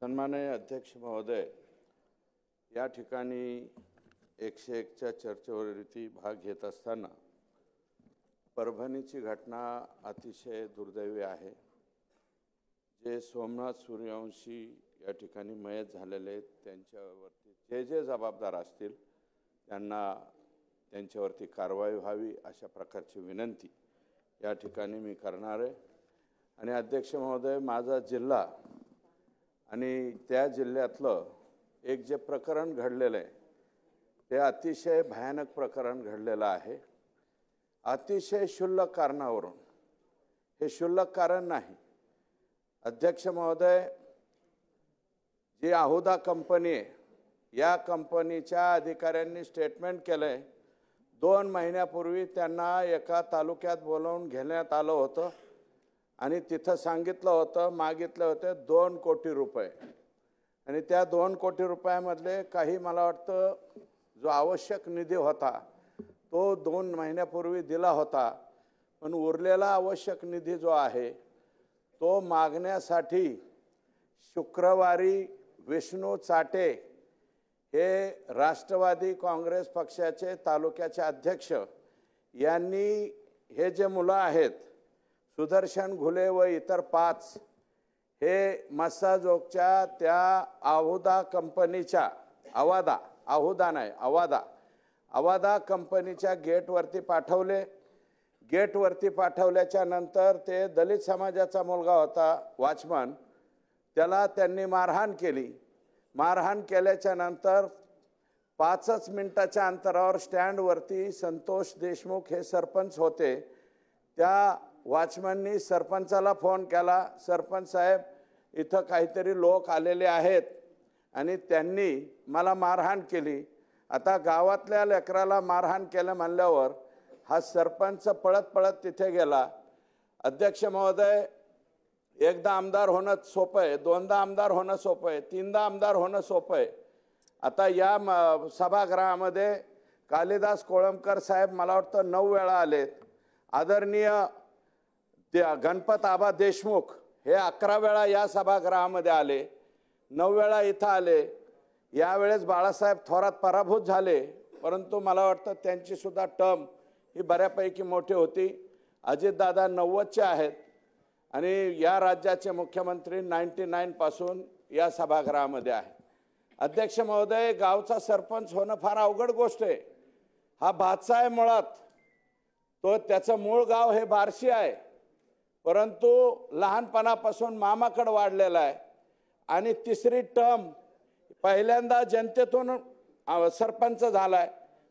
सन्माननीय अध्यक्ष महोदय, या ठिकाणी 101च्या चर्चेवरती भाग घेत असताना परभणीची घटना अतिशय दुर्दैवी आहे। जे सोमनाथ सूर्यवंशी या ठिकाणी मयत झालेले आहेत, त्यांच्यावरती जे जबाबदार असतील त्यांच्यावरती कारवाई व्हावी अशा प्रकारची विनंती या ठिकाणी मी करणार आहे। आणि अध्यक्ष महोदय, माझा जिल्हा आणि त्या जिल्ह्यातलं एक जे प्रकरण घडलेलं आहे ते अतिशय भयानक प्रकरण घडलेलं आहे। अतिशय क्षुल्लक कारणावरून, हे क्षुल्लक कारण नाही अध्यक्ष महोदय, जी आहुदा कंपनी आहे या कंपनीच्या अधिकाऱ्यांनी स्टेटमेंट केलंय 2 महिन्यापूर्वी त्यांना एका तालुक्यात बोलावून घेण्यात आलं होतं आणि तिथं सांगितलं होतं, मागितले होते 2 कोटी रुपये आणि त्या 2 कोटी रुपयामधले काही मला वाटतं जो आवश्यक निधी होता तो 2 महिन्यापूर्वी दिला होता, पण उरलेला आवश्यक निधी जो आहे तो मागण्यासाठी शुक्रवारी विष्णू चाटे हे राष्ट्रवादी काँग्रेस पक्षाचे तालुक्याचे अध्यक्ष यांनी हे जे मुलं आहेत सुदर्शन घुले व इतर 5 हे मस्साजोगच्या त्या आहुदा कंपनीच्या आवादा कंपनीच्या गेटवरती पाठवले। गेटवरती पाठवल्याच्या नंतर ते दलित समाजाचा मुलगा होता वॉचमन, त्याला त्यांनी मारहाण केली। मारहाण केल्याच्या नंतर 5च मिनिटाच्या अंतरावर स्टँडवरती संतोष देशमुख हे सरपंच होते, त्या वॉचमननी सरपंचाला फोन केला, सरपंच साहेब इथं काहीतरी लोक आलेले आहेत आणि त्यांनी मला मारहाण केली। आता गावातल्या लेकराला मारहाण केलं म्हणल्यावर हा सरपंच पळत पळत तिथे गेला। अध्यक्ष महोदय, एकदा आमदार होणं सोपं आहे, 2दा आमदार होणं सोपं आहे, 3दा आमदार होणं सोपं आहे। आता या सभागृहामध्ये कालिदास कोळंबकर साहेब मला वाटतं 9 वेळा आलेत, आदरणीय गणपत आबा देशमुख हे 11 वेळा या सभागृहामध्ये आले, 9 वेळा इथं आले। यावेळेस बाळासाहेब थोरात पराभूत झाले, परंतु मला वाटतं त्यांची सुद्धा टर्म ही बऱ्यापैकी मोठी होती। अजितदादा 90चे आहेत आणि या राज्याचे मुख्यमंत्री 99 पासून या सभागृहामध्ये आहे। अध्यक्ष महोदय, गावचा सरपंच होणं फार अवघड गोष्ट आहे। हा भातसा आहे मुळात, तो त्याचं मूळ गाव हे बार्शी आहे, परंतु लहानपणापासून मामाकडे वाढलेला आहे आणि 3री टर्म पहिल्यांदा जनतेतून सरपंच झालाय,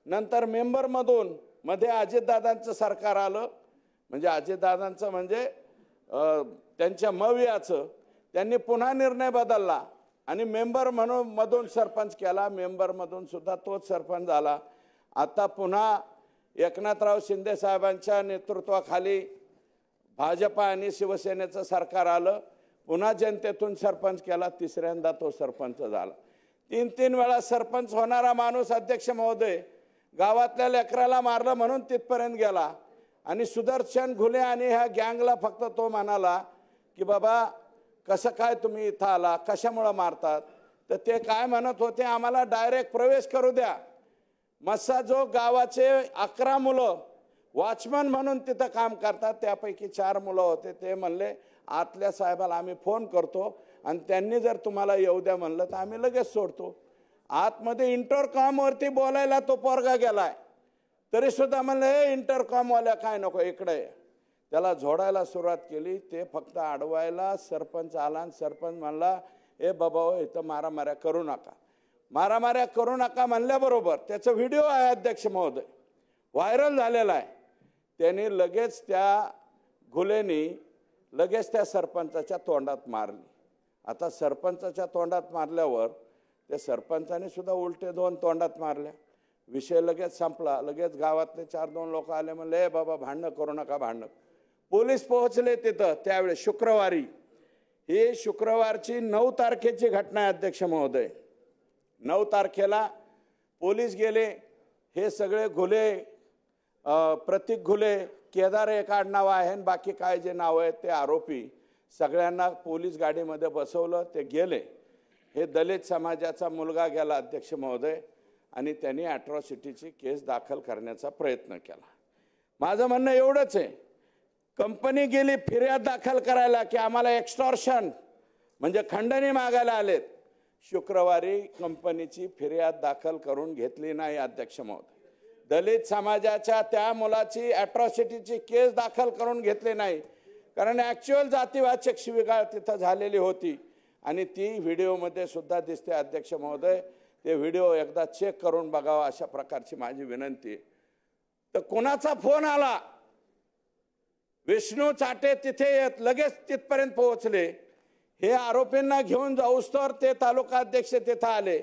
नंतर मेंबरमधून मध्ये अजितदादांचं सरकार आलं, म्हणजे अजितदादांचं म्हणजे त्यांच्या मवियाचं, त्यांनी पुन्हा निर्णय बदलला आणि मेंबर मधून सरपंच केला, मेंबरमधून सुद्धा तोच सरपंच झाला। आता पुन्हा एकनाथराव शिंदे साहेबांच्या नेतृत्वाखाली भाजपा आणि शिवसेनेचं सरकार आलं, पुन्हा जनतेतून सरपंच केला, 3ऱ्यांदा तो सरपंच झाला। 3 वेळा सरपंच होणारा माणूस अध्यक्ष महोदय गावातल्या लेकराला मारलं म्हणून तिथपर्यंत गेला आणि सुदर्शन घुले आणि ह्या गँगला फक्त तो म्हणाला की बाबा कसं काय तुम्ही इथं आला, कशामुळे मारतात, तर ते काय म्हणत होते, आम्हाला डायरेक्ट प्रवेश करू द्या। मस्साजोग गावाचे 11 मुलं वॉचमन म्हणून तिथं काम करतात, त्यापैकी 4 मुलं होते, ते म्हणले आतल्या साहेबाला आम्ही फोन करतो आणि त्यांनी जर तुम्हाला येऊ द्या म्हणलं तर आम्ही लगेच सोडतो। आतमध्ये इंटरकॉमवरती बोलायला तो पोरगा गेलाय, तरी सुद्धा म्हणलं हे इंटरकॉमवाल्या काय नको इकडे, त्याला झोडायला सुरुवात केली। ते फक्त अडवायला सरपंच आला आणि सरपंच म्हणला ए बाबा इथं मारामाऱ्या करू नका, मारामाऱ्या करू नका म्हणल्याबरोबर त्याचा व्हिडिओ आहे अध्यक्ष महोदय, व्हायरल झालेला आहे। त्यांनी लगेच त्या घुलेनी लगेच त्या सरपंचाच्या तोंडात मारली। आता सरपंचाच्या तोंडात मारल्यावर त्या सरपंचाने सुद्धा उलटे 2 तोंडात मारल्या, विषय लगेच संपला। लगेच गावातले 4-2 लोक आले, म्हणले ए बाबा भांडणं करू नका, भांडणं। पोलीस पोहोचले तिथं त्यावेळेस शुक्रवारी, ही शुक्रवारची 9 तारखेची घटना आहे अध्यक्ष महोदय। 9 तारखेला पोलीस गेले, हे सगळे घुले, प्रतीक घुले, केदार एक आडनाव आहे आणि बाकी काय जे नाव आहेत ते आरोपी सगळ्यांना पोलीस गाडीमध्ये बसवलं, ते गेले। हे दलित समाजाचा मुलगा गेला अध्यक्ष महोदय आणि त्यांनी अॅट्रॉसिटीची केस दाखल करण्याचा प्रयत्न केला। माझं म्हणणं एवढंच आहे, कंपनी गेली फिर्याद दाखल करायला की आम्हाला एक्स्टॉर्शन म्हणजे खंडणी मागायला आलेत। शुक्रवारी कंपनीची फिर्याद दाखल करून घेतली नाही अध्यक्ष महोदय। दलित समाजाच्या त्या मुलाची अॅट्रॉसिटीची केस दाखल करून घेतली नाही, कारण ॲक्च्युअल जातीवाचक शिवीगाळ तिथं झालेली होती आणि ती व्हिडिओमध्ये सुद्धा दिसते अध्यक्ष महोदय। ते व्हिडिओ एकदा चेक करून बघावा अशा प्रकारची माझी विनंती आहे। तर कोणाचा फोन आला, विष्णू चाटे तिथे येत लगेच तिथपर्यंत पोहोचले। हे आरोपींना घेऊन जाऊस्तोवर ते तालुका अध्यक्ष तिथं आले।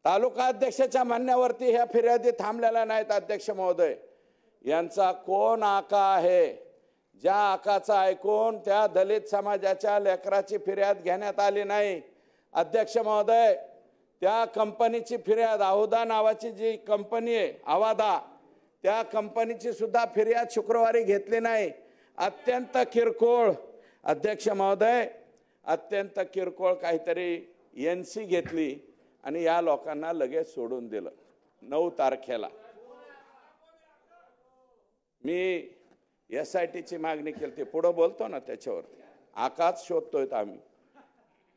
तालुका अध्यक्षाच्या म्हणण्यावरती ह्या फिर्यादी थांबलेल्या नाहीत अध्यक्ष महोदय। यांचा कोण आका आहे, ज्या आकाचा ऐकून त्या दलित समाजाच्या लेकराची फिर्याद घेण्यात आली नाही अध्यक्ष महोदय। त्या कंपनीची फिर्याद आहुदा नावाची जी कंपनी आहे आवादा, त्या कंपनीची सुद्धा फिर्याद शुक्रवारी घेतली नाही। अत्यंत किरकोळ अध्यक्ष महोदय, अत्यंत किरकोळ काहीतरी एनसी घेतली आणि या लोकांना लगेच सोडून दिलं। 9 तारखेला मी SITची मागणी केली, ते पुढे बोलतो ना त्याच्यावरती। आकाच शोधतोय आम्ही,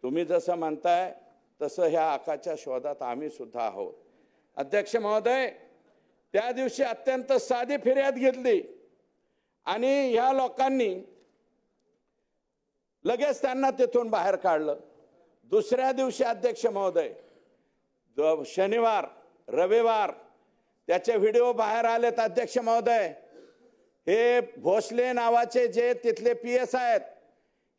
तुम्ही जसं म्हणताय तसं ह्या आकाच्या शोधात आम्ही सुद्धा आहोत अध्यक्ष महोदय। त्या दिवशी अत्यंत साधी फिर्याद घेतली आणि ह्या लोकांनी लगेच त्यांना तिथून बाहेर काढलं। दुसऱ्या दिवशी अध्यक्ष महोदय, शनिवार रविवार त्याचे व्हिडिओ बाहेर आलेत अध्यक्ष महोदय। हे भोसले नावाचे जे तिथले PS आहेत,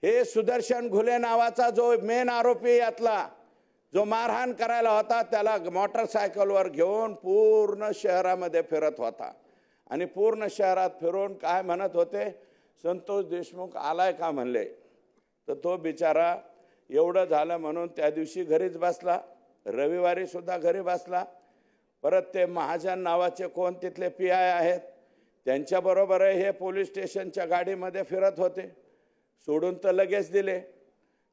हे सुदर्शन घुले नावाचा जो मेन आरोपी यातला जो मारहाण करायला होता, त्याला मोटरसायकलवर घेऊन पूर्ण शहरामध्ये फिरत होता आणि पूर्ण शहरात फिरून काय म्हणत होते, संतोष देशमुख आलाय का म्हणले। तर तो बिचारा एवढं झालं म्हणून त्या दिवशी घरीच बसला, रविवारी सुद्धा घरी बसला। परत ते महाजन नावाचे कोण तिथले PI आहेत, त्यांच्याबरोबर हे पोलीस स्टेशनच्या गाडीमध्ये फिरत होते। सोडून तर लगेच दिले,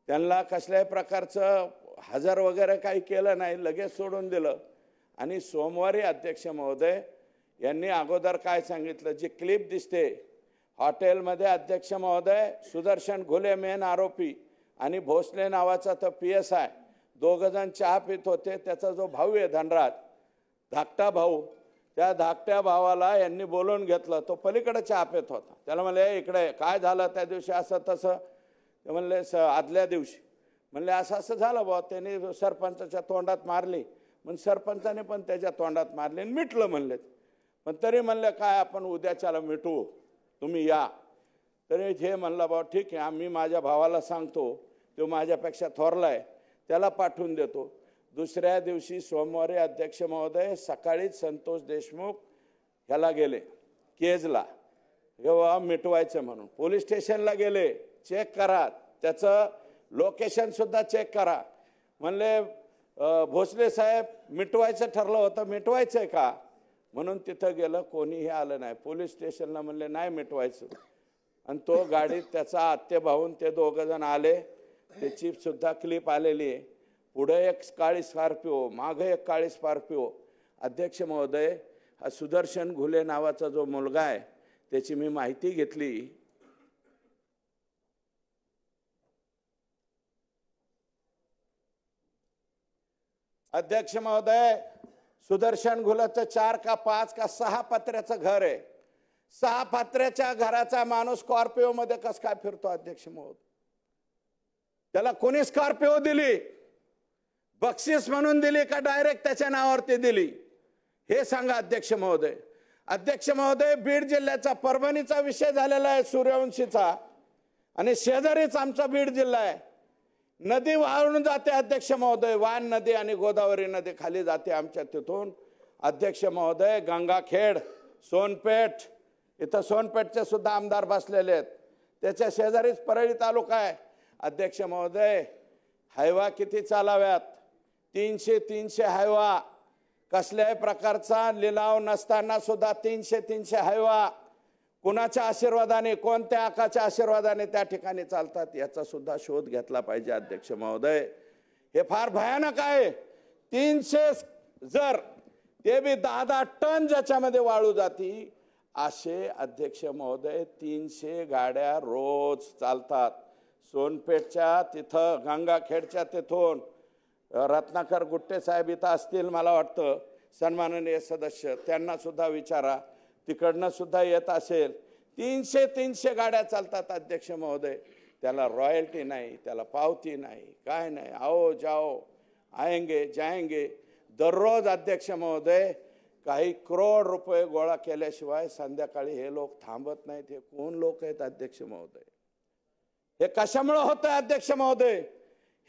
त्यांना कसल्याही प्रकारचं हजर वगैरे काही केलं नाही, लगेच सोडून दिलं। आणि सोमवारी अध्यक्ष महोदय यांनी अगोदर काय सांगितलं, जी क्लिप दिसते हॉटेलमध्ये अध्यक्ष महोदय, सुदर्शन घुले मेन आरोपी आणि भोसले नावाचा तो PSI दोघं जण चहा पित होते। त्याचा जो भाऊ आहे धनराज, धाकटा भाऊ, त्या धाकट्या भावाला यांनी बोलवून घेतलं। तो पलीकडे चहा पित होता। त्याला म्हणले इकडे काय झालं त्या दिवशी असं तसं। ते म्हणले आदल्या दिवशी म्हणले असं असं झालं बुवा, त्यांनी सरपंचाच्या तोंडात मारली, मग सरपंचाने पण त्याच्या तोंडात मारली आणि मिटलं म्हणले। पण तरी म्हणले काय आपण उद्याच्याला मिटवू, तुम्ही या। तरी हे म्हणलं बाबा ठीक आहे, आम्ही माझ्या भावाला सांगतो, तो माझ्यापेक्षा थोरला आहे, त्याला पाठवून देतो। दुसऱ्या दिवशी सोमवारी अध्यक्ष महोदय सकाळीच संतोष देशमुख ह्याला गेले केजला, हे मिटवायचं म्हणून पोलीस स्टेशनला गेले। चेक करा, त्याचं लोकेशन सुद्धा चेक करा। म्हणले भोसले साहेब मिटवायचं ठरलं होतं, मिटवायचंय का म्हणून तिथं गेलं, कोणीही आलं नाही। पोलीस स्टेशनला म्हणले नाही मिटवायचं, आणि तो गाडीत त्याचा आत्ते भाऊन ते दोघं जण आले। त्याची सुद्धा क्लिप आलेली आहे। पुढे एक काळी स्कॉर्पिओ, मागे एक काळी स्कॉर्पिओ। अध्यक्ष महोदय, हा सुदर्शन घुले नावाचा जो मुलगा आहे त्याची मी माहिती घेतली। अध्यक्ष महोदय, सुदर्शन घुलेचं 4 का 5 का 6 पत्र्याचं घर आहे। 6 पत्र्याच्या घराचा माणूस स्कॉर्पिओ मध्ये कस काय फिरतो अध्यक्ष महोदय? त्याला कोणी स्कॉर्पिओ दिली, बक्षीस म्हणून दिली का डायरेक्ट त्याच्या नावावरती दिली, हे सांगा अध्यक्ष महोदय। अध्यक्ष महोदय, बीड जिल्ह्याचा परभणीचा विषय झालेला आहे सूर्यवंशीचा, आणि शेजारीच आमचा बीड जिल्हा आहे। नदी वाहून जाते अध्यक्ष महोदय, वान नदी आणि गोदावरी नदी खाली जाते आमच्या तिथून अध्यक्ष महोदय। गंगाखेड, सोनपेठ, इथं सोनपेठचे सुद्धा आमदार बसलेले आहेत, त्याच्या शेजारीच परळी तालुका आहे अध्यक्ष महोदय। हायवा किती चालाव्यात, 300 हायवा, कसल्याही प्रकारचा लिलाव नसताना सुद्धा 300 हायवा कुणाच्या आशीर्वादाने, कोणत्या आकाच्या आशीर्वादाने त्या ठिकाणी चालतात, याचा सुद्धा शोध घेतला पाहिजे अध्यक्ष महोदय। हे फार भयानक आहे. 300 जर ते बी 10-10 टन ज्याच्यामध्ये वाळू जाती असे अध्यक्ष महोदय 300 गाड्या रोज चालतात. सोनपेठच्या तिथं गंगाखेडच्या तिथून रत्नाकर गुट्टे साहेब इथं असतील मला वाटतं सन्माननीय सदस्य, त्यांना सुद्धा विचारा, तिकडनं सुद्धा येत असेल. 300 गाड्या चालतात अध्यक्ष महोदय. त्याला रॉयल्टी नाही, त्याला पावती नाही, काय नाही. आओ जाओ आएंगे जाएंगे. दररोज अध्यक्ष महोदय काही करोड रुपये गोळा केल्याशिवाय संध्याकाळी हे लोक थांबत नाहीत. हे कोण लोक आहेत अध्यक्ष महोदय? हे कशामुळे होतं अध्यक्ष महोदय?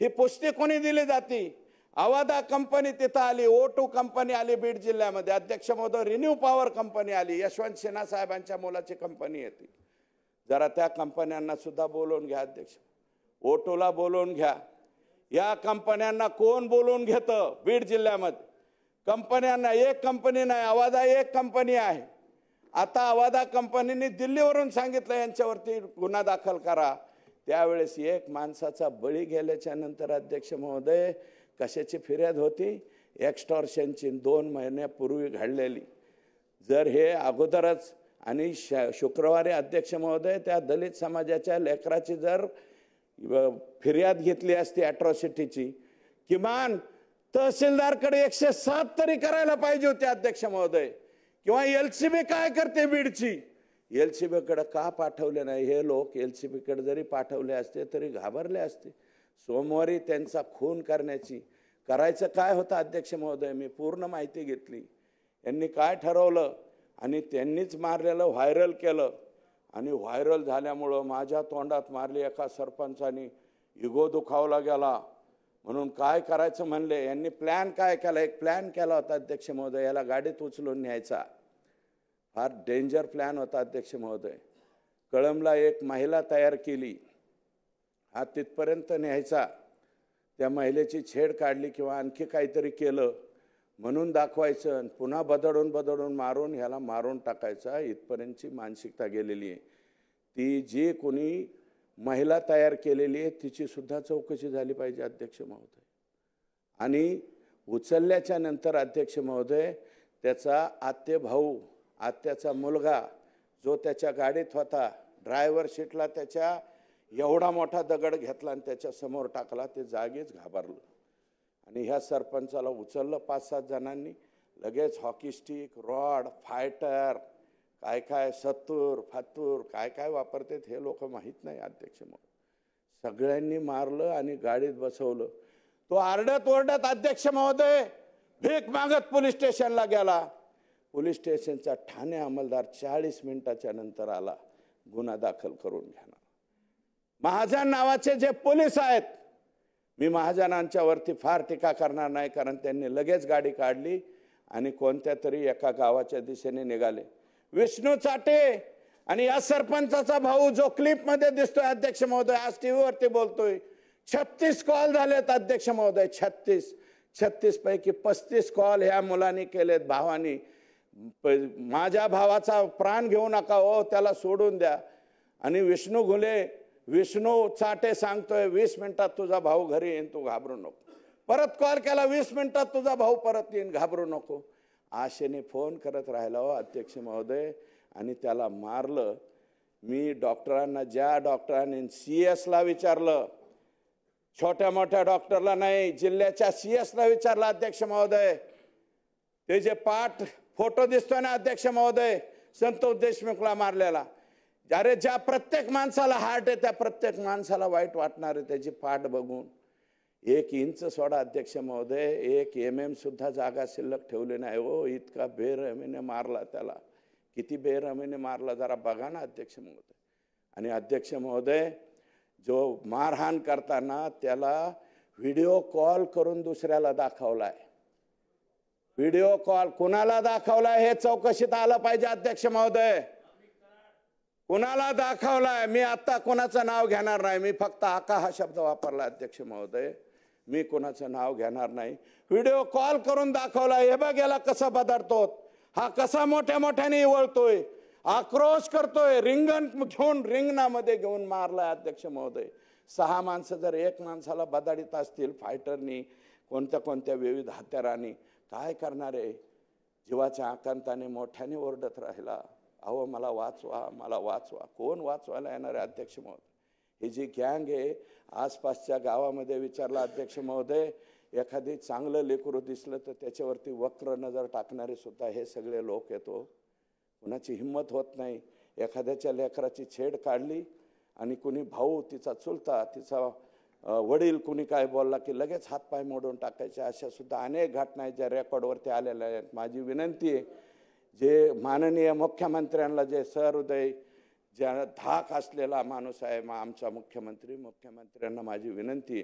ही पुस्ती कोणी दिली जाती? अवादा कंपनी तिथं आली, O2 कंपनी आली बीड जिल्ह्यामध्ये अध्यक्ष महोदय, रिन्यू पॉवर कंपनी आली, यशवंत सिन्हा साहेबांच्या मुलाची कंपनी येते. जरा त्या कंपन्यांना सुद्धा बोलवून घ्या अध्यक्ष. O2ला बोलवून घ्या. या कंपन्यांना कोण बोलवून घेतं बीड जिल्ह्यामध्ये? कंपन्यांना एक कंपनी नाही, अवादा एक कंपनी आहे. आता अवादा कंपनीने दिल्लीवरून सांगितलं यांच्यावरती गुन्हा दाखल करा. त्यावेळेस एक माणसाचा बळी गेल्याच्या नंतर अध्यक्ष महोदय कशाची फिर्याद होती? एक्स्टॉर्शनची 2 महिन्यापूर्वी घडलेली. जर हे अगोदरच आणि शुक्रवारी अध्यक्छ महोदय त्या दलित समाजाच्या लेकराची जर फिर्याद घेतली असती अॅट्रॉसिटीची, किमान तहसीलदारकडे 107 तरी करायला पाहिजे होते अध्यक्ष महोदय. किंवा LCB काय करते बीडची? LCB कडे का पाठवले नाही? हे लोक LCB कडे जरी पाठवले असते तरी घाबरले असते. सोमवारी त्यांचा खून करायचं काय होतं अध्यक्ष महोदय? मी पूर्ण माहिती घेतली. यांनी काय ठरवलं आणि त्यांनीच मारलेलं व्हायरल केलं. आणि व्हायरल झाल्यामुळं माझ्या तोंडात मारली एका सरपंचानी, इगो दुखावला गेला. म्हणून काय करायचं म्हणले. यांनी प्लॅन काय केला? एक प्लॅन केला होता अध्यक्ष महोदय, याला गाडीत उचलून न्यायचा. फार डेंजर प्लॅन होता अध्यक्ष महोदय. कळंबला एक महिला तयार केली, हा तिथपर्यंत न्यायचा, त्या महिलेची छेड काढली किंवा आणखी काहीतरी केलं म्हणून दाखवायचं, पुन्हा बदडून मारून ह्याला मारून टाकायचा. इथपर्यंतची मानसिकता गेलेली आहे. ती जी कोणी महिला तयार केलेली आहे तिची सुद्धा चौकशी झाली पाहिजे अध्यक्ष महोदय. आणि उचलल्याच्या नंतर अध्यक्ष महोदय त्याचा आत्याचा मुलगा जो त्याच्या गाडीत होता, ड्रायव्हर सीटला त्याच्या एवढा मोठा दगड घेतला आणि त्याच्या समोर टाकला. ते जागीच घाबरलं. आणि ह्या सरपंचाला उचललं 5-7 जणांनी. लगेच हॉकी स्टिक, रॉड, फायटर, काय सत्तूर फातूर काय वापरतात हे लोक माहीत नाही अध्यक्ष महोदय. सगळ्यांनी मारलं आणि गाडीत बसवलं. तो आरडत ओरडत अध्यक्ष महोदय भीक मागत पोलीस स्टेशनला गेला. पोलीस स्टेशनचा ठाणे अंमलदार 40 मिनिटाच्या नंतर आला गुन्हा दाखल करून घेणार. महाजन नावाचे जे पोलीस आहेत, मी महाजनांच्या वरती फार टीका करणार नाही, कारण त्यांनी लगेच गाडी काढली आणि कोणत्या तरी एका गावाच्या दिशेने निघाले. विष्णू चाटे आणि या सरपंचाचा भाऊ जो क्लिप मध्ये दिसतोय अध्यक्ष महोदय, आज टीव्ही वरती बोलतोय, 36 कॉल झालेत अध्यक्ष महोदय. 36 पैकी 35 कॉल ह्या मुलांनी केलेत, भावानी. माझ्या भावाचा प्राण घेऊ नका हो, त्याला सोडून द्या. आणि विष्णू चाटे सांगतोय 20 मिनिटात तुझा भाऊ घरी येईन, तू घाबरू नको. परत कॉल केला, 20 मिनिटात तुझा भाऊ परत येईन, घाबरू नको. आशेने फोन करत राहिला हो अध्यक्ष महोदय आणि त्याला मारलं. मी डॉक्टरांना, ज्या डॉक्टरांनी CS ला विचारलं, छोट्या मोठ्या डॉक्टरला नाही, जिल्ह्याच्या CS ला विचारलं अध्यक्ष महोदय. ते जे पाठ फोटो दिसतोय ना अध्यक्ष महोदय संतोष देशमुखला मारलेला, अरे ज्या प्रत्येक माणसाला हार्ट आहे त्या प्रत्येक माणसाला वाईट वाटणार आहे त्याची पाठ बघून. 1 इंच सोडा अध्यक्ष महोदय, 1 mm सुद्धा जागा शिल्लक ठेवली नाही हो. इतका बेरहमीने मारला त्याला. किती बेरहमीने मारला जरा बघा ना अध्यक्ष महोदय. आणि अध्यक्ष महोदय जो मारहाण करताना त्याला व्हिडिओ कॉल करून दुसऱ्याला दाखवलाय. व्हिडिओ कॉल कुणाला दाखवलाय हे चौकशीत आलं पाहिजे अध्यक्ष महोदय. कुणाला दाखवलाय? मी आता कोणाचं नाव घेणार नाही, मी फक्त आका हा शब्द वापरला अध्यक्ष महोदय. मी कोणाचं नाव घेणार नाही. व्हिडिओ कॉल करून दाखवलाय. हे बघ याला कसं बदडतो, हा कसा मोठ्या मोठ्याने वळतोय. आक्रोश करतोय, रिंगण घेऊन रिंगणामध्ये घेऊन मारलाय अध्यक्ष महोदय. 6 माणसं जर एक माणसाला बदाडीत असतील फायटरनी, कोणत्या कोणत्या विविध हत्यारांनी, काय करणार आहे? जीवाच्या आकांताने मोठ्याने ओरडत राहिला, अहो मला वाचवा, मला वाचवा. कोण वाचवायला येणार आहे अध्यक्ष महोदय? ही जी गँग आहे, आसपासच्या गावामध्ये विचारला अध्यक्ष महोदय, एखादी चांगलं लेकरू दिसलं तर त्याच्यावरती वक्र नजर टाकणारे सुद्धा हे सगळे लोक येतो. कुणाची हिंमत होत नाही. एखाद्याच्या लेकराची छेड काढली आणि कुणी भाऊ, तिचा चुलता, तिचा वडील कुणी काय बोलला की लगेच हातपाय मोडून टाकायचे. अशा सुद्धा अनेक घटना आहेत ज्या रेकॉर्डवरती आलेल्या आहेत. माझी विनंती आहे, जे माननीय मुख्यमंत्र्यांना, जे सहृदय, ज्या धाक असलेला माणूस आहे आमचा मुख्यमंत्र्यांना माझी विनंती आहे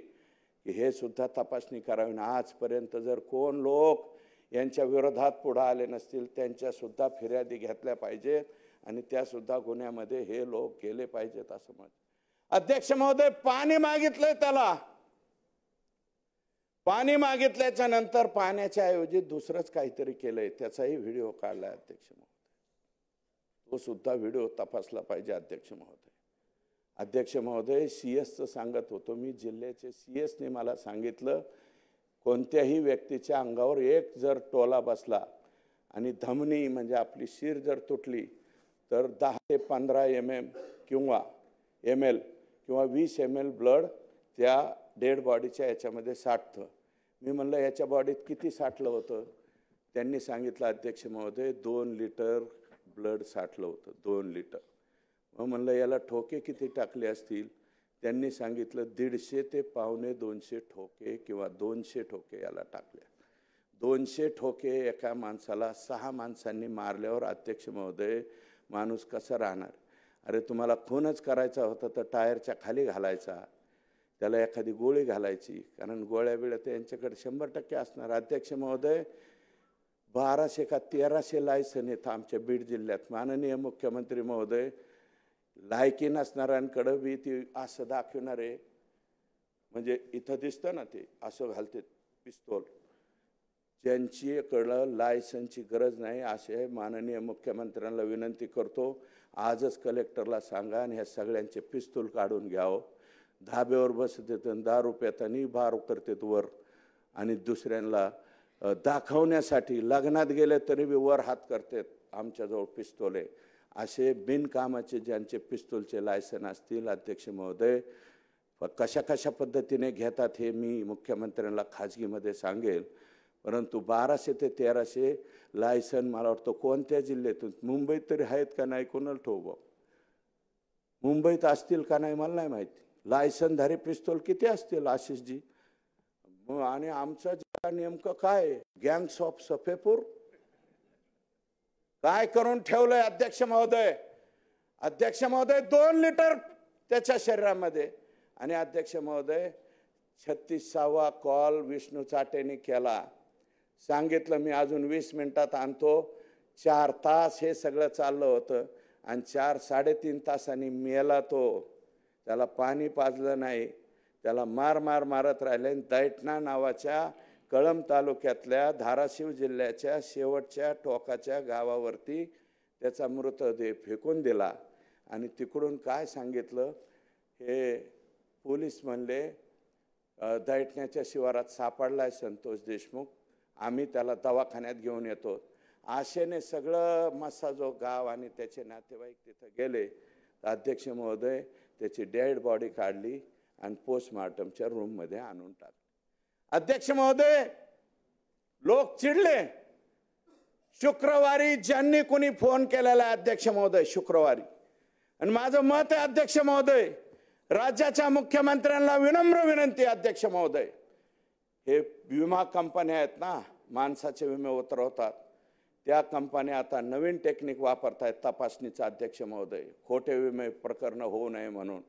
की हे सुद्धा तपासणी करावी. आजपर्यंत जर कोण लोक यांच्या विरोधात पुढे आले नसतील त्यांच्या सुद्धा फिर्यादी घेतल्या पाहिजेत आणि त्या सुद्धा गुन्ह्यामध्ये हे लोक गेले पाहिजेत असं मत. अध्यक्ष महोदय, पाणी मागितलंय त्याला, पाणी मागितल्याच्या नंतर पाण्याच्या ऐवजी दुसरंच काहीतरी केलंय, त्याचाही व्हिडिओ काढलाय अध्यक्ष महोदय. तो सुद्धा व्हिडिओ तपासला पाहिजे अध्यक्ष महोदय. अध्यक्ष महोदय, सीएसचं सांगत होतो मी, जिल्ह्याचे सीएसने मला सांगितलं, कोणत्याही व्यक्तीच्या अंगावर एक जर टोला बसला आणि धमनी म्हणजे आपली शिर जर तुटली तर 10 ते 15 mm किंवा ml किंवा 20 ml ब्लड त्या डेड बॉडीच्या याच्यामध्ये साठतं. मी म्हणलं याच्या बॉडीत किती साठलं होतं? त्यांनी सांगितलं अध्यक्ष महोदय 2 लिटर ब्लड साठलं होतं, 2 लिटर. मग म्हणलं याला ठोके किती टाकले असतील? त्यांनी सांगितलं 150 ते 125 ठोके किंवा 200 ठोके याला टाकले. 200 ठोके एका माणसाला 6 माणसांनी मारल्यावर अध्यक्ष महोदय माणूस कसा राहणार? अरे तुम्हाला खूनच करायचा होता तर टायरच्या खाली घालायचा, त्याला एखादी गोळी घालायची, कारण गोळ्या बिळ्या तर यांच्याकडे 100% असणार. अध्यक्ष महोदय, 1200 का 1300 लायसन आहेत आमच्या बीड जिल्ह्यात. माननीय मुख्यमंत्री महोदय, लायकी नसणाऱ्यांकडं बी ती असं दाखवणार आहे, म्हणजे इथं दिसतं ना ते असं घालते पिस्तूल, ज्यांच्याकडं लायसनची गरज नाही असे माननीय मुख्यमंत्र्यांना विनंती करतो, आजच कलेक्टरला सांगा आणि ह्या सगळ्यांचे पिस्तूल काढून घ्यावं. धाब्यावर बसत येतं, दारू पेतानी बार करतात वर आणि दुसऱ्यांना दाखवण्यासाठी लग्नात गेले तरी बी वर हात करतात, आमच्याजवळ पिस्तूल आहे. असे बिनकामाचे ज्यांचे पिस्तूलचे लायसन असतील अध्यक्ष महोदय, कशा कशा पद्धतीने घेतात हे मी मुख्यमंत्र्यांना खाजगीमध्ये सांगेल. परंतु 1200 ते 1300 लायसन मला वाटतं कोणत्या जिल्ह्यातून, मुंबईत तरी आहेत का नाही कोणाला ठोक, मुंबईत असतील का नाही मला नाही माहिती. लायसनधारी पिस्तूल किती असतील आशिषजी? आणि आमचं नेमकं काय, गँग्स ऑफ सफेपूर काय करून ठेवलंय अध्यक्ष महोदय? अध्यक्ष महोदय 2 लिटर त्याच्या शरीरामध्ये. आणि अध्यक्ष महोदय 36वा कॉल विष्णू चाटेने केला, सांगितलं मी अजून 20 मिनिटात आणतो. 4 तास हे सगळं चाललं होतं आणि 4-3.5 तासांनी मेला तो. त्याला पाणी पाजलं नाही, त्याला मारत राहिले. दैठणा नावाच्या कळंब तालुक्यातल्या धाराशिव जिल्ह्याच्या शेवटच्या टोकाच्या गावावरती त्याचा मृतदेह फेकून दिला. आणि तिकडून काय सांगितलं, हे पोलीस म्हणले दैठण्याच्या शिवारात सापडलाय संतोष देशमुख, आम्ही त्याला दवाखान्यात घेऊन येतो. आशेने सगळं मस्साजो गाव आणि त्याचे नातेवाईक तिथं गेले. अध्यक्ष महोदय त्याची डेड बॉडी काढली आणि पोस्टमार्टमच्या रूममध्ये आणून टाकली. अध्यक्ष महोदय, लोक चिडले. शुक्रवारी ज्यांनी कोणी फोन केलेला अध्यक्ष महोदय शुक्रवारी, आणि माझं मत आहे अध्यक्ष महोदय, राज्याच्या मुख्यमंत्र्यांना विनम्र विनंती अध्यक्ष महोदय, हे विमा कंपन्या आहेत ना, माणसाचे विमे उतरवतात, त्या कंपन्या आता नवीन टेक्निक वापरतायत तपासणीचा अध्यक्ष महोदय, खोटे विमे प्रकरण होऊ नये म्हणून.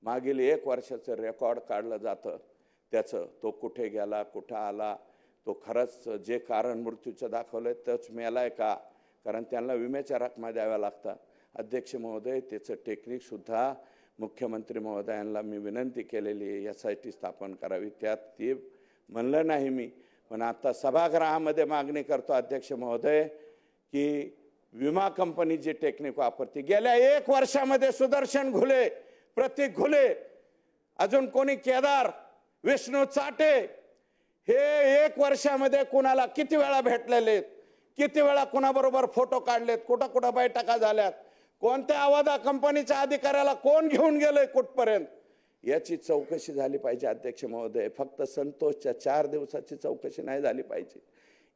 मागील 1 वर्षाचं रेकॉर्ड काढलं जातं त्याचं, तो कुठे गेला, कुठं आला, तो खरंच जे कारण मृत्यूचं दाखवलंय तोच मेलाय का, कारण त्यांना विम्याच्या रकमा द्याव्या लागतात. अध्यक्ष महोदय, त्याचं टेक्निक सुद्धा मुख्यमंत्री महोदयांना मी विनंती केलेली आहे, यासाठी स्थापन करावी. त्यात ते म्हणलं नाही मी, पण आता सभागृहामध्ये मागणी करतो अध्यक्ष महोदय की विमा कंपनी जी टेक्निक वापरते, गेल्या 1 वर्षामध्ये सुदर्शन घुले, प्रतीक घुले, अजून कोणी केदार, विष्णू चाटे, हे 1 वर्षामध्ये कुणाला किती वेळा भेटलेले, किती वेळा कुणाबरोबर फोटो काढलेत, कुठं कुठं बैठका झाल्यात, कोणत्या अवादा कंपनीच्या अधिकाऱ्याला कोण घेऊन गेले कुठपर्यंत, याची चौकशी झाली पाहिजे अध्यक्ष महोदय. फक्त संतोषच्या 4 दिवसाची चौकशी नाही झाली पाहिजे,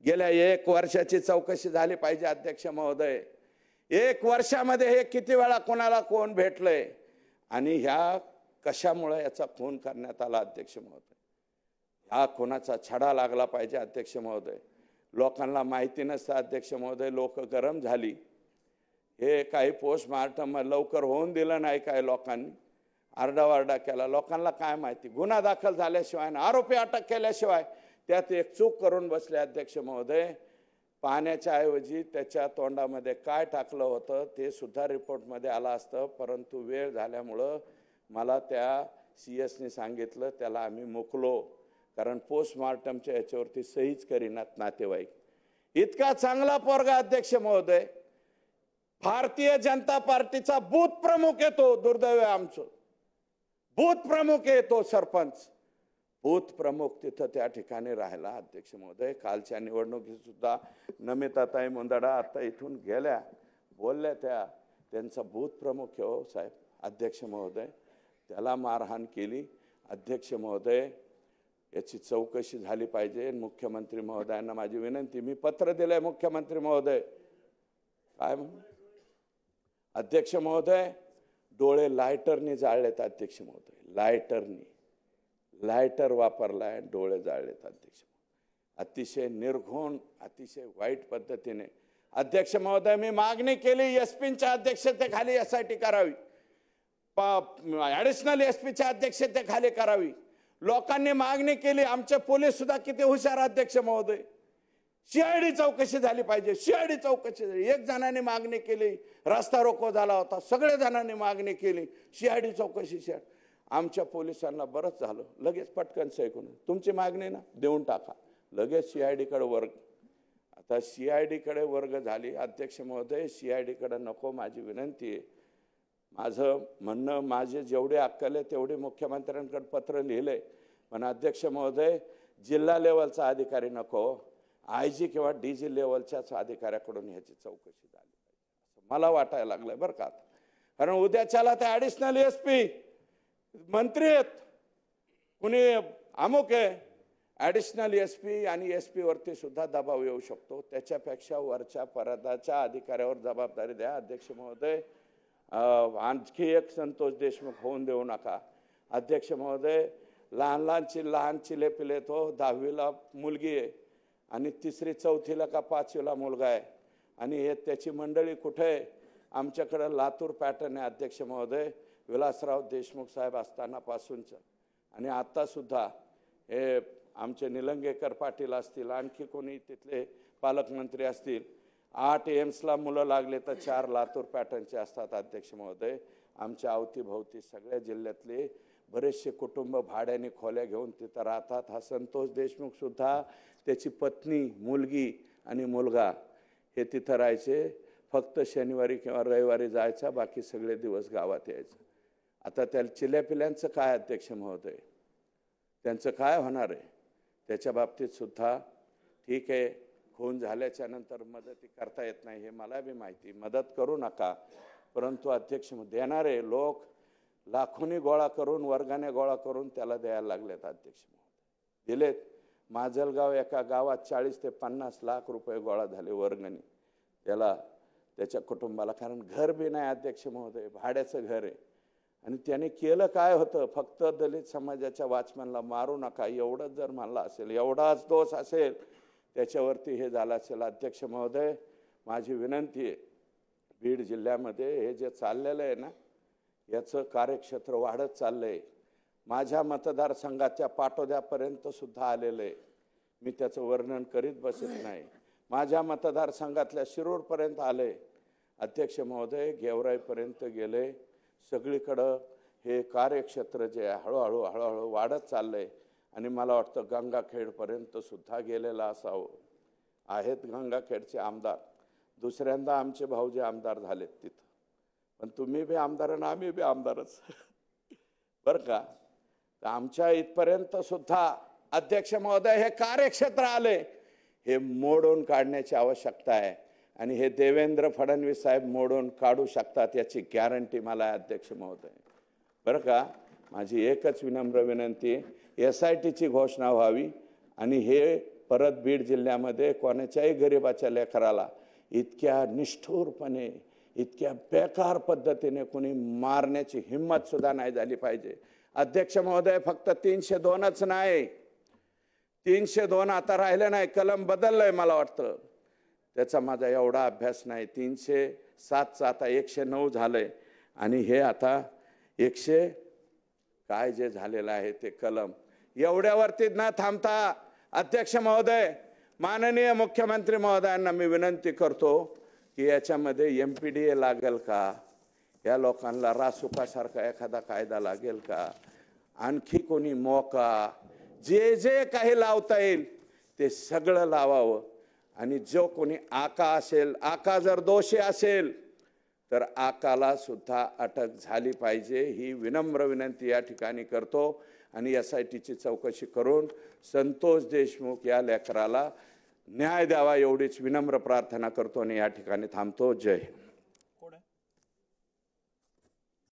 गेल्या 1 वर्षाची चौकशी झाली पाहिजे अध्यक्ष महोदय. 1 वर्षामध्ये हे किती वेळा कोणाला कोण भेटलंय आणि ह्या कशामुळे याचा खून करण्यात आला अध्यक्ष महोदय. हा खुनाचा छडा लागला पाहिजे अध्यक्ष महोदय. लोकांना माहिती नसतं अध्यक्ष महोदय, लोक गरम झाली. हे काही पोस्टमार्टम लवकर होऊन दिलं नाही, काही लोकांनी आरडावारडा केला. लोकांना काय माहिती, गुन्हा दाखल झाल्याशिवाय आरोपी अटक केल्याशिवाय त्यात एक चूक करून बसले अध्यक्ष महोदय. पाण्याच्या ऐवजी त्याच्या तोंडामध्ये काय टाकलं होतं ते सुद्धा रिपोर्टमध्ये आलं असतं, परंतु वेळ झाल्यामुळं मला त्या CS ने सांगितलं, त्याला आम्ही मोकलो, कारण पोस्टमार्टमच्या याच्यावरती सहीच करीनात नातेवाईक. इतका चांगला पोरगा अध्यक्ष महोदय, भारतीय जनता पार्टीचा बूथ प्रमुख येतो, दुर्दैव आमचं बूथ प्रमुख येतो, सरपंच बूथ प्रमुख तिथं त्या ठिकाणी राहिला अध्यक्ष महोदय. कालच्या निवडणुकीत सुद्धा नमिताताई मुंदडा आता इथून गेल्या, बोलल्या त्यांचा बूथ प्रमुख हो साहेब अध्यक्ष महोदय, त्याला मारहाण केली अध्यक्ष महोदय. याची चौकशी झाली पाहिजे. मुख्यमंत्री महोदयांना माझी विनंती, मी पत्र दिलंय मुख्यमंत्री महोदय. काय अध्यक्ष महोदय, डोळे लायटरने जाळलेत अध्यक्ष महोदय, लायटर वापरलाय, डोळे जाळलेत अध्यक्ष. अतिशय निर्घृण, अतिशय वाईट पद्धतीने अध्यक्ष महोदय मी मागणी केली, SP-च्या अध्यक्षतेखाली SIT करावी, ॲडिशनल SP-च्या अध्यक्षतेखाली करावी. लोकांनी मागणी केली, आमचे पोलीस सुद्धा किती हुशार अध्यक्ष महोदय, CID चौकशी झाली पाहिजे, CID चौकशी झाली. 1 जणांनी मागणी केली, रस्ता रोको झाला होता, सगळे जणांनी मागणी केली CID चौकशी. आमच्या पोलिसांना बरंच झालं, लगेच पटकन सही करून तुमची मागणी ना देऊन टाका, लगेच CID कडे वर्ग. आता CID कडे वर्ग झाली अध्यक्ष महोदय, CID कडे नको, माझी विनंती आहे. माझं म्हणणं, माझे जेवढे अक्कल आहे तेवढे मुख्यमंत्र्यांकडे पत्र लिहिलंय, पण अध्यक्ष महोदय जिल्हा लेवलचा अधिकारी नको, IG किंवा DG लेवलच्याच अधिकाऱ्याकडून ह्याची चौकशी झाली पाहिजे असं मला वाटायला लागलंय बरं का. कारण उद्याच्याला ते ॲडिशनल SP मंत्री आहेत, कुणी अमुक आहे, ॲडिशनल SP आणि SP वरती सुद्धा दबाव येऊ शकतो. त्याच्यापेक्षा वरच्या पदाच्या अधिकाऱ्यावर जबाबदारी द्या अध्यक्ष महोदय. आणखी एक संतोष देशमुख होऊन देऊ नका अध्यक्ष महोदय. लहान चिले पिले तो 10वीला मुलगी आहे आणि 3री 4थीला का 5वीला मुलगा आहे, आणि हे त्याची मंडळी कुठे आहे. आमच्याकडे लातूर पॅटर्न आहे अध्यक्ष महोदय, विलासराव देशमुख साहेब असतानापासूनचं, आणि आता सुद्धा हे आमचे निलंगेकर पाटील असतील, आणखी कोणी तिथले पालकमंत्री असतील, 8 एम्सला मुलं लागले तर 4 लातूर पॅटर्नचे असतात अध्यक्ष महोदय. आमच्या अवतीभोवती सगळ्या जिल्ह्यातले बरेचसे कुटुंब भाड्याने खोल्या घेऊन तिथं राहतात. हा संतोष देशमुख सुद्धा, त्याची पत्नी, मुलगी आणि मुलगा हे तिथं राहायचे. फक्त शनिवारी किंवा रविवारी जायचा, बाकी सगळे दिवस गावात यायचं. आता त्या चिल्यापिल्यांचं काय अध्यक्ष महोदय, त्यांचं काय होणार आहे त्याच्या बाबतीत सुद्धा. ठीक आहे, खून झाल्याच्या नंतर मदती करता येत नाही हे मला बी माहिती, मदत करू नका, परंतु अध्यक्ष देणारे लोक लाखोनी गोळा करून, वर्गाने गोळा करून त्याला द्यायला लागलेत अध्यक्ष महोदय. दिलेत. माजलगाव एका गावात 40 ते 50 लाख रुपये गोळा झाले वर्गणी त्याला, त्याच्या कुटुंबाला, कारण घर बी नाही अध्यक्ष महोदय, भाड्याचं घर आहे. आणि त्याने केलं काय होतं, फक्त दलित समाजाच्या वॉचमॅनला मारू नका एवढंच जर म्हणलं असेल, एवढाच दोष असेल, त्याच्यावरती हे झालं असेल. अध्यक्ष महोदय माझी विनंती आहे, बीड जिल्ह्यामध्ये हे जे चाललेलं आहे ना, याचं कार्यक्षेत्र वाढत चाललंय. माझ्या मतदारसंघाच्या पाटोद्यापर्यंत सुद्धा आलेलं आहे, मी त्याचं वर्णन करीत बसत नाही. माझ्या मतदारसंघातल्या शिरूरपर्यंत आले अध्यक्ष महोदय, गेवराईपर्यंत गेले. सगळीकडं हे कार्यक्षेत्र जे हळूहळू वाढत चाललंय. आणि मला वाटतं गंगाखेडपर्यंत सुद्धा गेलेलं असावं. आहेत गंगाखेडचे आमदार दुसऱ्यांदा आमचे भाऊजी आमदार झालेत तिथं, पण तुम्ही बी आमदार आणि आम्ही बी आमदारच बरं का. आमच्या इथपर्यंत सुद्धा अध्यक्ष महोदय हे कार्यक्षेत्र आले, हे मोडून काढण्याची आवश्यकता आहे आणि हे देवेंद्र फडणवीस साहेब मोडून काढू शकतात याची गॅरंटी मला आहे अध्यक्ष महोदय. बरं का, माझी एकच विनम्र विनंती, SITची घोषणा व्हावी आणि हे परत बीड जिल्ह्यामध्ये कोणाच्याही गरिबाच्या लेकराला इतक्या निष्ठुरपणे, इतक्या बेकार पद्धतीने कोणी मारण्याची हिंमत सुद्धा नाही झाली पाहिजे. अध्यक्ष महोदय, फक्त 302च नाही, 302 आता राहिले नाही, कलम बदललंय मला वाटतं, त्याचा माझा एवढा अभ्यास नाही. 307चं आता 109 झालंय आणि हे आता 100 काय जे झालेलं आहे ते कलम, एवढ्यावरती न थांबता अध्यक्ष महोदय, माननीय मुख्यमंत्री महोदयांना मी विनंती करतो की याच्यामध्ये MPDA लागेल का, या लोकांना रासुकासारखा एखादा कायदा लागेल का, आणखी कोणी मोका, जे जे काही लावता येईल ते सगळं लावावं आणि जो कोणी आका असेल, आका जर दोषी असेल तर आकाला सुद्धा अटक झाली पाहिजे, ही विनम्र विनंती या ठिकाणी करतो. आणि SITची चौकशी करून संतोष देशमुख या लेकराला न्याय द्यावा एवढीच विनम्र प्रार्थना करतो आणि या ठिकाणी थांबतो. जय हिंद.